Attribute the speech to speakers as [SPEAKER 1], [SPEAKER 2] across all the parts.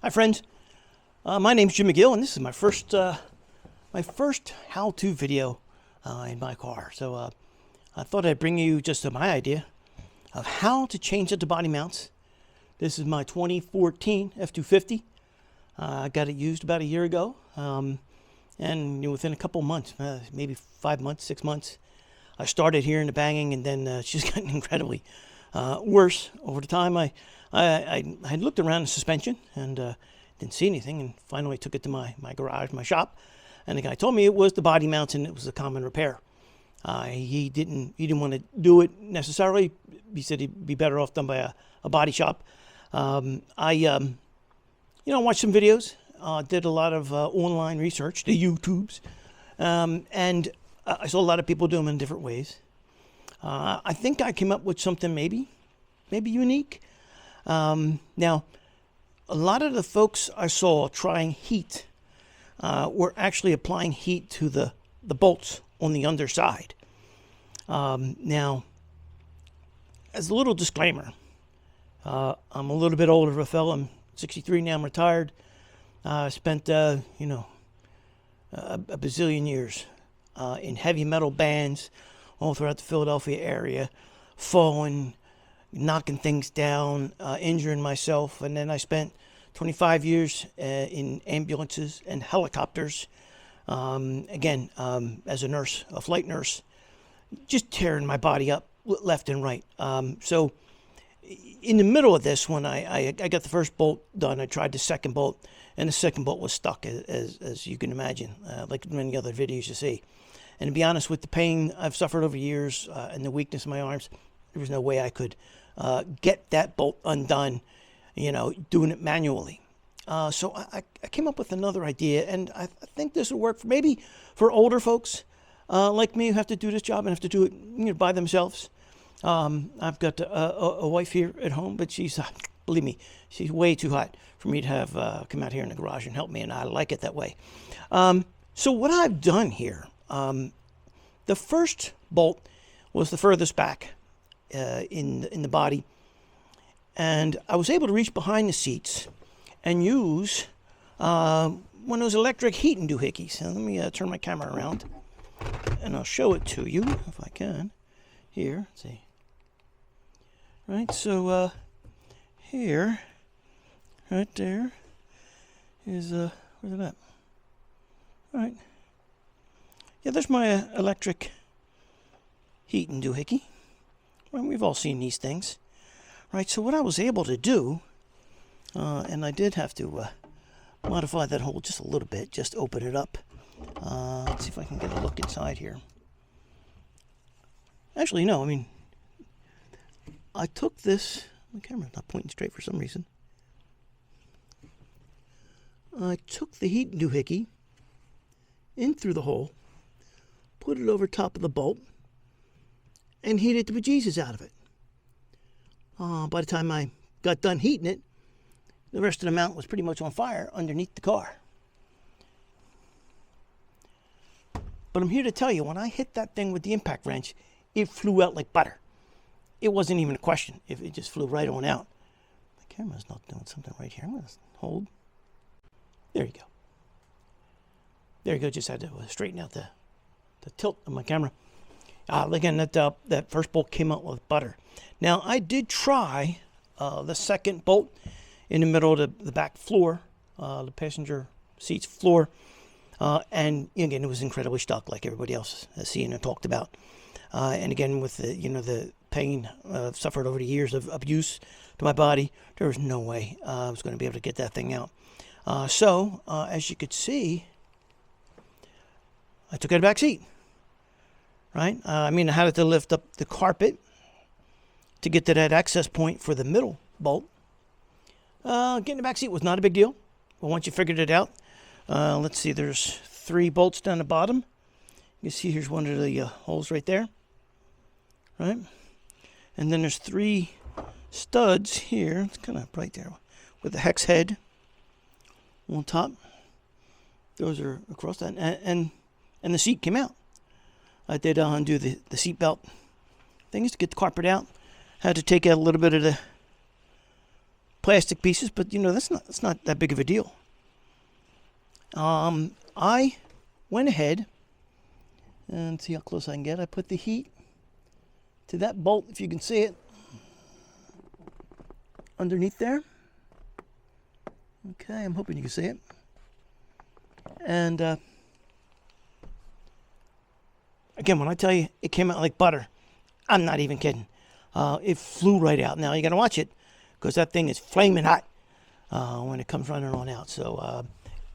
[SPEAKER 1] Hi friends, my name's Jim McGill and this is my first how-to video in my car. So I thought I'd bring you just my idea of how to change it to body mounts. This is my 2014 F250. I got it used about a year ago, and within a couple months, maybe 5 months, 6 months, I started hearing the banging, and then it's just gotten incredibly worse over the time. I looked around the suspension and didn't see anything, and finally took it to my garage, my shop, and the guy told me it was the body mounts and it was a common repair. He didn't want to do it necessarily. He said he'd be better off done by a body shop. I watched some videos, did a lot of online research, the YouTubes, and I saw a lot of people do them in different ways. I think I came up with something maybe unique. Now, a lot of the folks I saw trying heat were actually applying heat to the bolts on the underside. Now, as a little disclaimer, I'm a little bit older of a fellow. I'm 63 now. I'm retired. I spent a bazillion years in heavy metal bands all throughout the Philadelphia area, falling, knocking things down, injuring myself, and then I spent 25 years in ambulances and helicopters, again, as a nurse, a flight nurse, just tearing my body up left and right. So in the middle of this, when I got the first bolt done, I tried the second bolt, and the second bolt was stuck, as you can imagine, like many other videos you see. And to be honest, with the pain I've suffered over years and the weakness in my arms, there was no way I could get that bolt undone, doing it manually. So I came up with another idea, and I think this will work maybe for older folks like me who have to do this job and have to do it by themselves. I've got a wife here at home, but she's, believe me, she's way too hot for me to have come out here in the garage and help me, and I like it that way. So what I've done here, the first bolt was the furthest back in the body, and I was able to reach behind the seats and use one of those electric heating doohickeys. Now, let me turn my camera around and I'll show it to you if I can. Here, let's see. Right, so here, right there is where's it at? All right. Yeah, there's my electric heating doohickey. Well, we've all seen these things. Right, so what I was able to do, and I did have to modify that hole just a little bit, just open it up. Let's see if I can get a look inside here. Actually, no, I took this, my camera's not pointing straight for some reason. I took the heat doohickey in through the hole, put it over top of the bolt, and heated the bejesus out of it. By the time I got done heating it, the rest of the mount was pretty much on fire underneath the car. But I'm here to tell you, when I hit that thing with the impact wrench, it flew out like butter. It wasn't even a question. It just flew right on out. The camera's not doing something right here. I'm going to hold. There you go. There you go. Just had to straighten out the tilt of my camera. Again, that first bolt came out with butter. Now, I did try the second bolt in the middle of the back floor, the passenger seat's floor, and again, it was incredibly stuck, like everybody else has seen and talked about. And again, with the pain I've suffered over the years of abuse to my body, there was no way I was going to be able to get that thing out. So, as you could see, I took out a back seat. Right? I had to lift up the carpet to get to that access point for the middle bolt. Getting the back seat was not a big deal. But once you figured it out, let's see, there's 3 bolts down the bottom. You can see here's one of the holes right there. Right? And then there's 3 studs here. It's kind of bright there with the hex head on top. Those are across that. And the seat came out. I did undo the seat belt things to get the carpet out. Had to take out a little bit of plastic pieces, but you know, that's not that big of a deal. I went ahead and see how close I can get. I put the heat to that bolt, if you can see it, underneath there. Okay, I'm hoping you can see it. And again, when I tell you it came out like butter, I'm not even kidding. It flew right out. Now you got to watch it because that thing is flaming hot when it comes running on out. So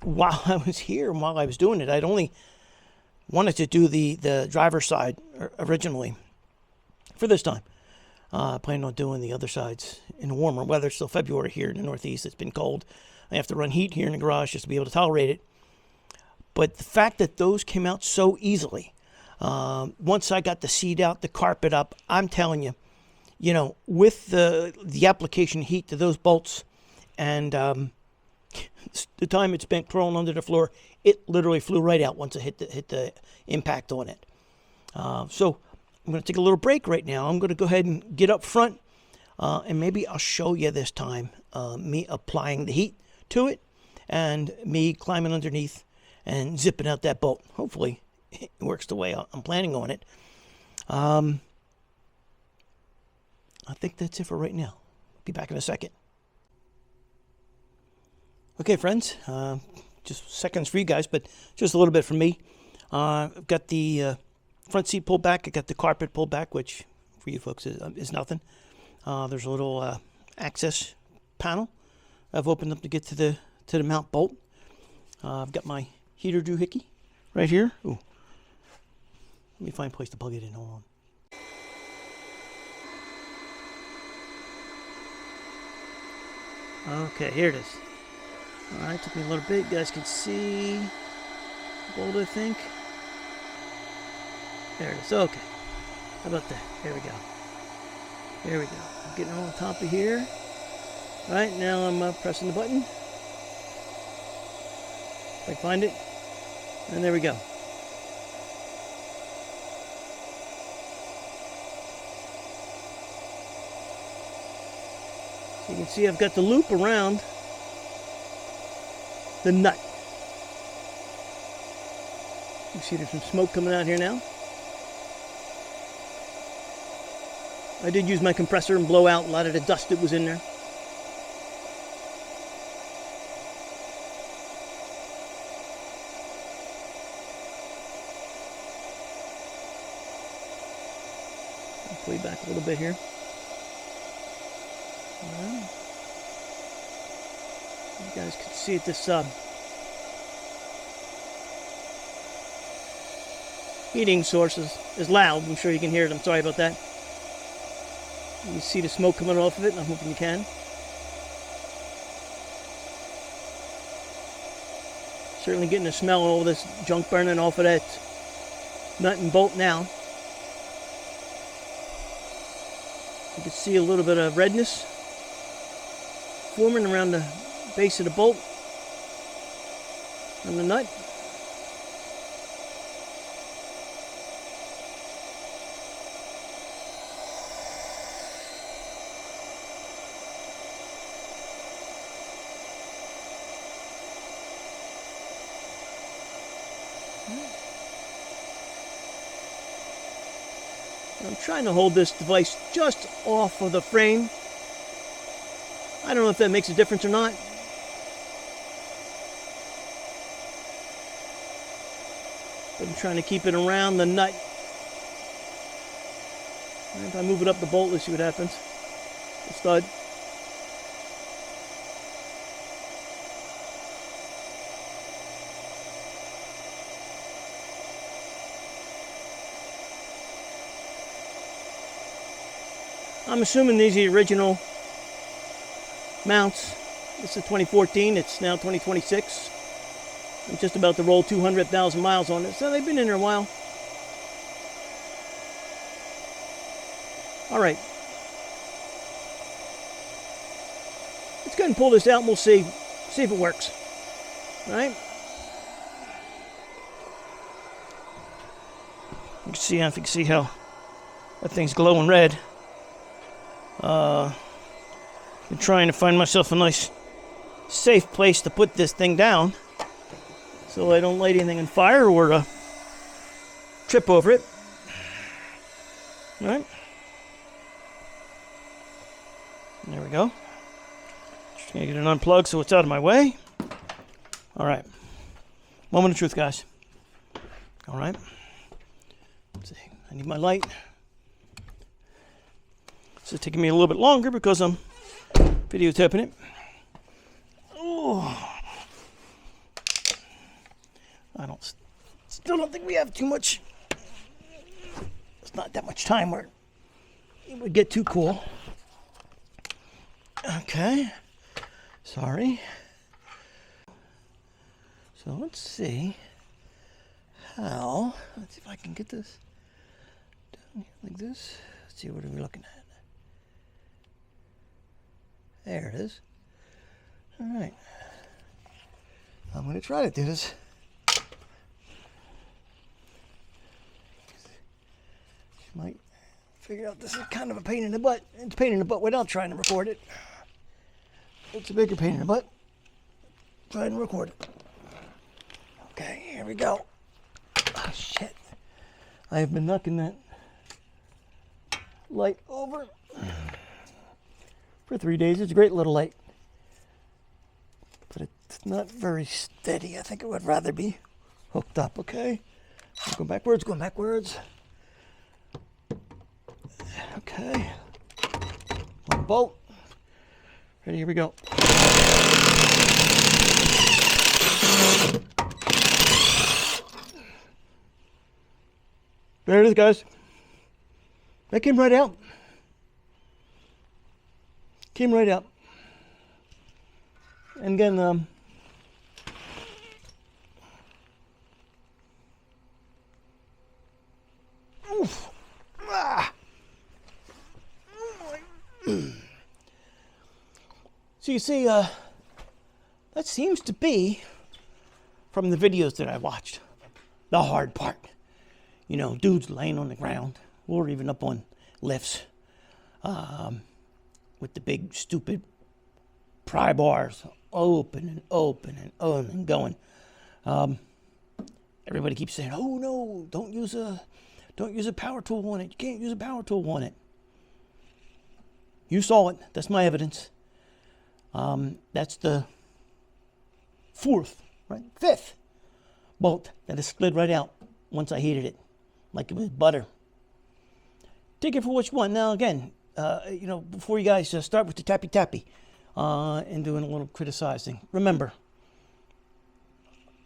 [SPEAKER 1] while I was here and while I was doing it, I'd only wanted to do the driver's side originally for this time. Planning on doing the other sides in the warmer weather. It's still February here in the Northeast. It's been cold. I have to run heat here in the garage just to be able to tolerate it. But the fact that those came out so easily, once I got the seat out, the carpet up, I'm telling you, you know, with the application heat to those bolts and the time it spent crawling under the floor, it literally flew right out once it hit the impact on it. So I'm going to take a little break right now. I'm going to go ahead and get up front, and maybe I'll show you this time me applying the heat to it and me climbing underneath and zipping out that bolt. Hopefully it works the way I'm planning on it. I think that's it for right now. Be back in a second. Okay, friends, just seconds for you guys, but just a little bit from me. I've got the front seat pulled back. I got the carpet pulled back, which for you folks is nothing. There's a little access panel I've opened up to get to the mount bolt. I've got my heater doohickey right here. Ooh. Let me find a place to plug it in. Hold on. Okay, here it is. All right, took me a little bit. You guys can see the bolt, I think. There it is. Okay. How about that? There we go. There we go. I'm getting on top of here. All right, now I'm pressing the button. If I can find it. And there we go. So you can see I've got the loop around the nut. You see there's some smoke coming out here now. I did use my compressor and blow out a lot of the dust that was in there. I'll pull you back a little bit here. Right. You guys can see it, this heating source is loud. I'm sure you can hear it. I'm sorry about that. You see the smoke coming off of it, and I'm hoping you can. Certainly getting the smell of all this junk burning off of that nut and bolt now. You can see a little bit of redness forming around the base of the bolt and the nut. I'm trying to hold this device just off of the frame. I don't know if that makes a difference or not. But I'm trying to keep it around the nut. And if I move it up the bolt, let's see what happens. The stud. I'm assuming these are the original mounts. This is 2014, it's now 2026. I'm just about to roll 200,000 miles on it, so they've been in there a while. All right. Let's go ahead and pull this out and we'll see if it works. All right. You can see, if you can see how that thing's glowing red. I'm trying to find myself a nice, safe place to put this thing down so I don't light anything on fire or trip over it. All right. There we go. Just gonna get it unplugged so it's out of my way. All right. Moment of truth, guys. All right. Let's see. I need my light. This is taking me a little bit longer because I'm videotaping it. Oh. Still don't think we have too much. It's not that much time where it would get too cool. Okay. Sorry. So let's see let's see if I can get this down here like this. Let's see, what are we looking at? There it is. All right. I'm going to try to do this. You might figure out this is kind of a pain in the butt. It's a pain in the butt without trying to record it. It's a bigger pain in the butt trying to record it. Okay, here we go. Oh, shit. I have been knocking that light over for 3 days. It's a great little light, but it's not very steady. I think it would rather be hooked up, okay? Going backwards. Okay. One bolt. Ready, here we go. There it is, guys. That came right out. And again, oof. Ah. So you see, that seems to be, from the videos that I watched, the hard part. You know, dudes laying on the ground or even up on lifts with the big, stupid pry bars open and going. Everybody keeps saying, "Oh no, don't use a power tool on it. You can't use a power tool on it." You saw it. That's my evidence. That's the fifth bolt that is slid right out once I heated it, like it was butter. Take it for what you want. Now again, before you guys start with the tappy and doing a little criticizing, remember,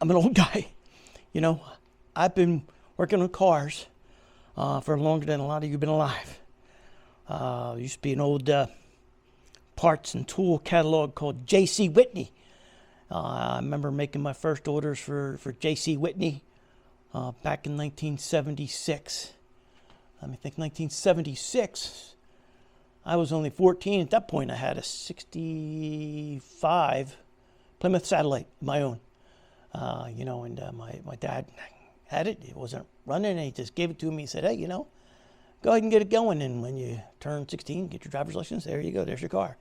[SPEAKER 1] I'm an old guy. You know, I've been working on cars for longer than a lot of you have been alive. Used to be an old parts and tool catalog called J.C. Whitney. I remember making my first orders for J.C. Whitney back in 1976. Let me think, 1976. I was only 14. At that point, I had a 65 Plymouth Satellite, my own. My dad had it. It wasn't running, and he just gave it to me. He said, "Hey, go ahead and get it going, and when you turn 16, get your driver's license. There you go. There's your car."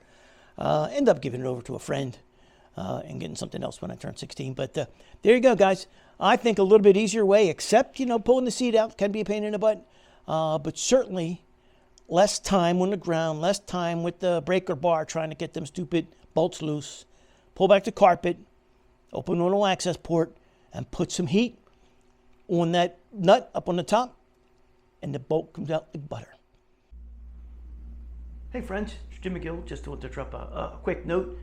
[SPEAKER 1] End up giving it over to a friend and getting something else when I turned 16. But there you go, guys. I think a little bit easier way, except, pulling the seat out can be a pain in the butt. But certainly less time on the ground, less time with the breaker bar trying to get them stupid bolts loose. Pull back the carpet, open an little access port, and put some heat on that nut up on the top, and the bolt comes out like butter. Hey friends, it's Jim McGill. Just wanted to drop a quick note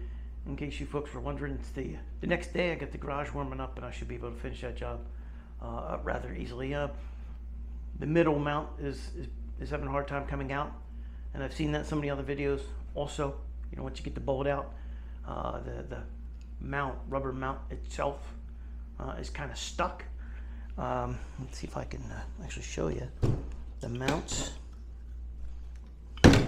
[SPEAKER 1] in case you folks were wondering. It's the next day. I got the garage warming up, and I should be able to finish that job rather easily. The middle mount is having a hard time coming out, and I've seen that in some of the other videos also. Once you get the bolt out, the rubber mount itself is kind of stuck. Let's see if I can actually show you the mounts. I don't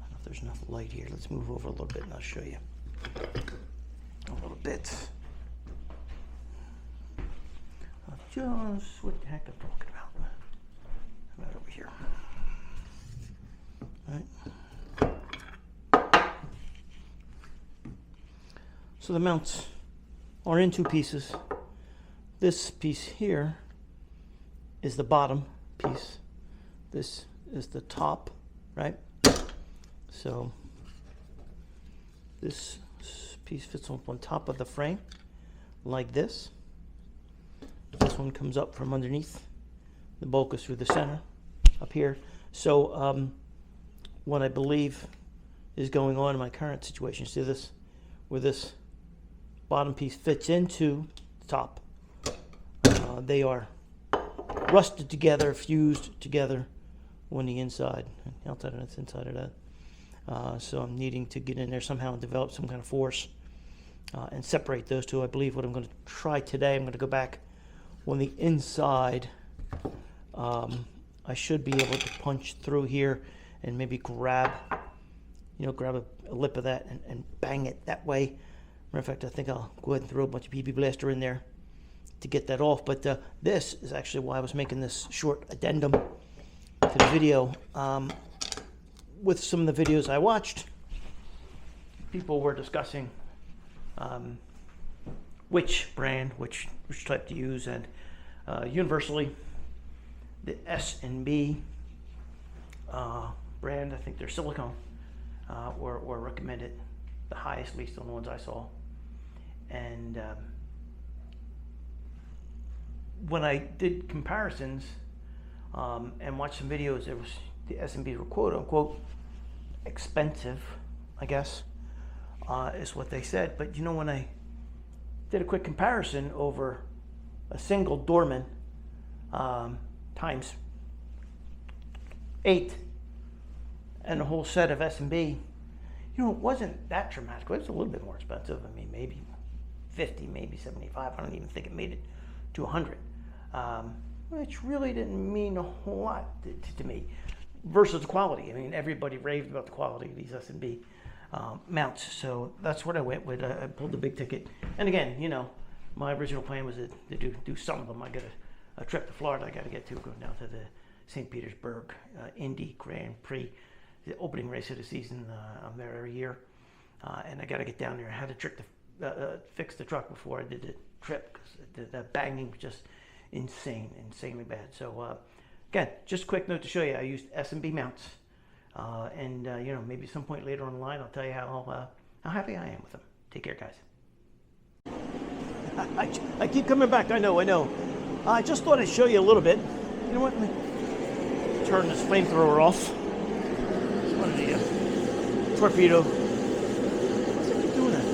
[SPEAKER 1] know if there's enough light here. Let's move over a little bit and I'll show you a little bit. Just what the heck I'm talking about. Right. So the mounts are in two pieces. This piece here is the bottom piece. This is the top, right? So this piece fits on top of the frame like this. This one comes up from underneath. The bulk is through the center up here. So what I believe is going on in my current situation, see this, where this bottom piece fits into the top. They are rusted together, fused together on the inside, outside and inside of that. So I'm needing to get in there somehow and develop some kind of force and separate those two. I believe what I'm going to try today, I'm going to go back on the inside. I should be able to punch through here and maybe grab a lip of that and bang it that way. Matter of fact, I think I'll go ahead and throw a bunch of BB blaster in there to get that off. But this is actually why I was making this short addendum to the video. With some of the videos I watched, people were discussing which brand, which type to use, and universally, the S&B brand, I think they're silicone, were recommended the highest, at least on the ones I saw. And when I did comparisons and watched some videos, it was the S&B were quote unquote expensive, I guess, is what they said. But you know, when I did a quick comparison over a single Dorman times 8 and a whole set of S&B, you know, it wasn't that dramatic. It was a little bit more expensive. I mean, maybe 50, maybe 75. I don't even think it made it to 100, which really didn't mean a whole lot to me versus the quality. I mean, everybody raved about the quality of these S&B mounts, so that's what I went with. I pulled the big ticket, and again, you know, my original plan was to do some of them. I got a trip to Florida I got to get to, going down to the St. Petersburg Indy Grand Prix, the opening race of the season. I'm there every year, and I got to get down there. I had a trick to fix the truck before I did the trip, because the banging was just insanely bad. So again, just a quick note to show you, I used S&B mounts, and you know, maybe some point later on the line I'll tell you how happy I am with them. Take care, guys. I keep coming back. I know. I just thought I'd show you a little bit. You know what? Let me turn this flamethrower off. It's one of the torpedo. What's it doing that?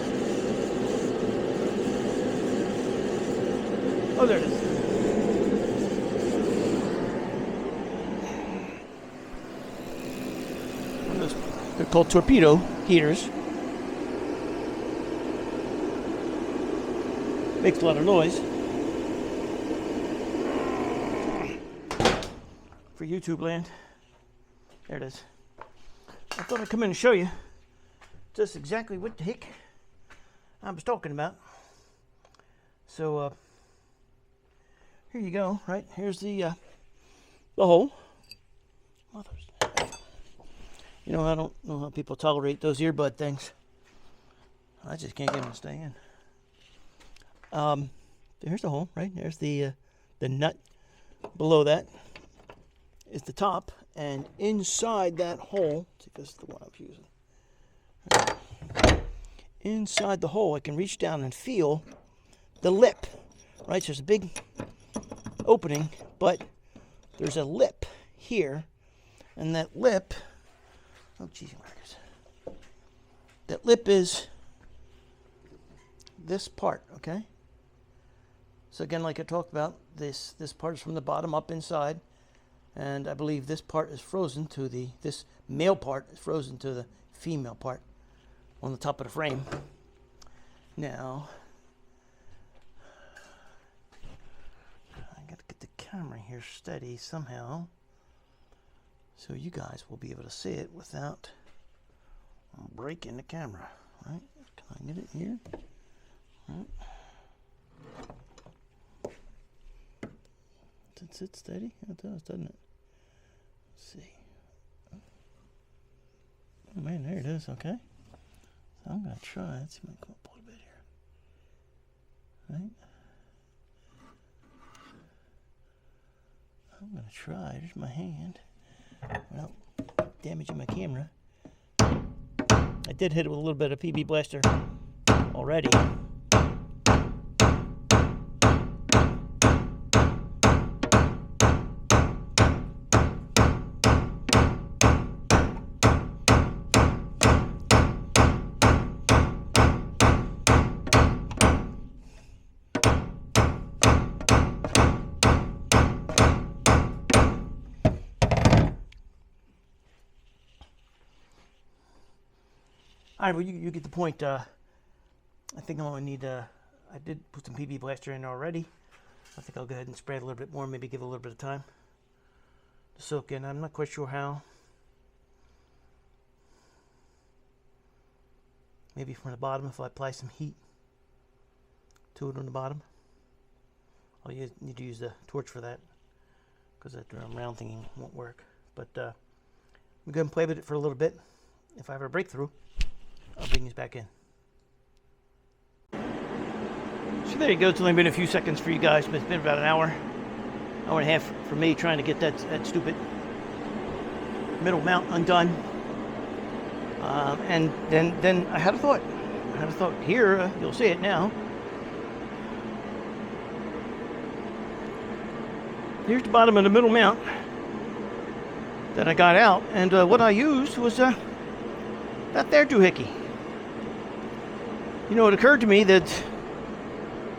[SPEAKER 1] Oh, there it is. They're called torpedo heaters. Makes a lot of noise. For YouTube land. There it is. I thought I'd come in and show you just exactly what the heck I was talking about. So here you go, right? Here's the hole. You know, I don't know how people tolerate those earbud things. I just can't get them to stay in. Here's the hole, right? There's the nut. Below that is the top, and inside that hole, see if this is the one I'm using. Right. Inside the hole, I can reach down and feel the lip, right? So there's a big opening, but there's a lip here, and that lip, oh geez, markers. That lip is this part, okay? So again, like I talked about, this part is from the bottom up inside, and I believe this part is frozen to this male part is frozen to the female part on the top of the frame. Now, I got to get the camera here steady somehow, so you guys will be able to see it without breaking the camera. Right? Can I get it here? Right. Does it sit steady? It does, doesn't it? Let's see. man, there it is. Okay. So I'm gonna try. Let's see if I can come up a little bit here. Right. I'm gonna try. There's my hand. Well, damaging my camera. I did hit it with a little bit of PB Blaster already. All right, well, you get the point. I think I'm going to need, I did put some PB Blaster in already. I think I'll go ahead and spray it a little bit more, maybe give it a little bit of time to soak in. I'm not quite sure how. Maybe from the bottom if I apply some heat to it on the bottom. I'll need to use the torch for that because that round thingy won't work. But I'm going to go ahead and play with it for a little bit. If I have a breakthrough, I'll bring these back in. So there you go. It's only been a few seconds for you guys, but it's been about an hour and a half for me trying to get that stupid middle mount undone. And then I had a thought. Here, you'll see it now. Here's the bottom of the middle mount that I got out, and what I used was that there doohickey. You know, it occurred to me that,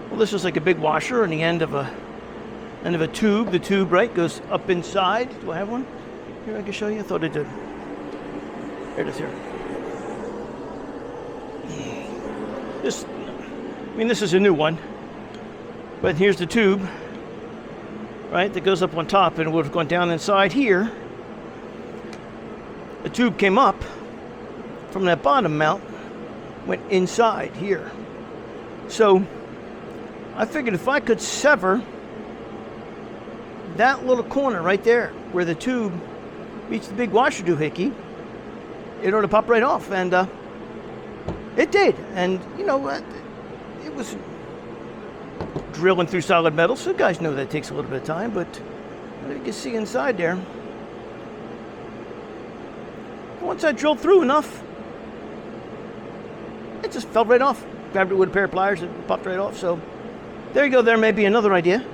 [SPEAKER 1] well, this is like a big washer on the end of a tube. The tube, right, goes up inside. Do I have one? Here, I can show you. I thought I did. Here it is here. This is a new one. But here's the tube, right, that goes up on top, and it would have gone down inside here. The tube came up from that bottom mount, went inside here. So I figured if I could sever that little corner right there where the tube meets the big washer doohickey, it ought to pop right off, and it did. And you know what, it was drilling through solid metal, so you guys know that takes a little bit of time, but you can see inside there, once I drilled through enough, it just fell right off. Grabbed it with a pair of pliers, it popped right off. So there you go. There may be another idea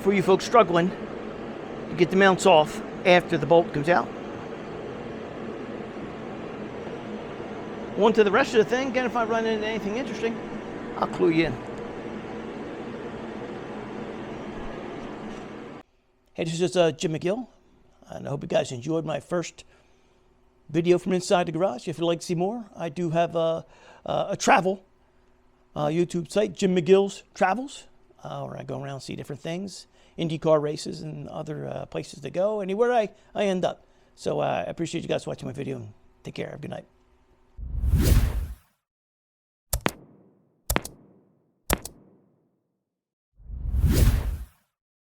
[SPEAKER 1] for you folks struggling to get the mounts off after the bolt comes out. On to the rest of the thing. Again, if I run into anything interesting, I'll clue you in. Hey, this is Jim McGill, and I hope you guys enjoyed my first video from inside the garage. If you'd like to see more, I do have a travel YouTube site, Jim McGill's Travels, where I go around and see different things, IndyCar races and other places to go, anywhere I end up. So I appreciate you guys watching my video, and take care. Have a good night.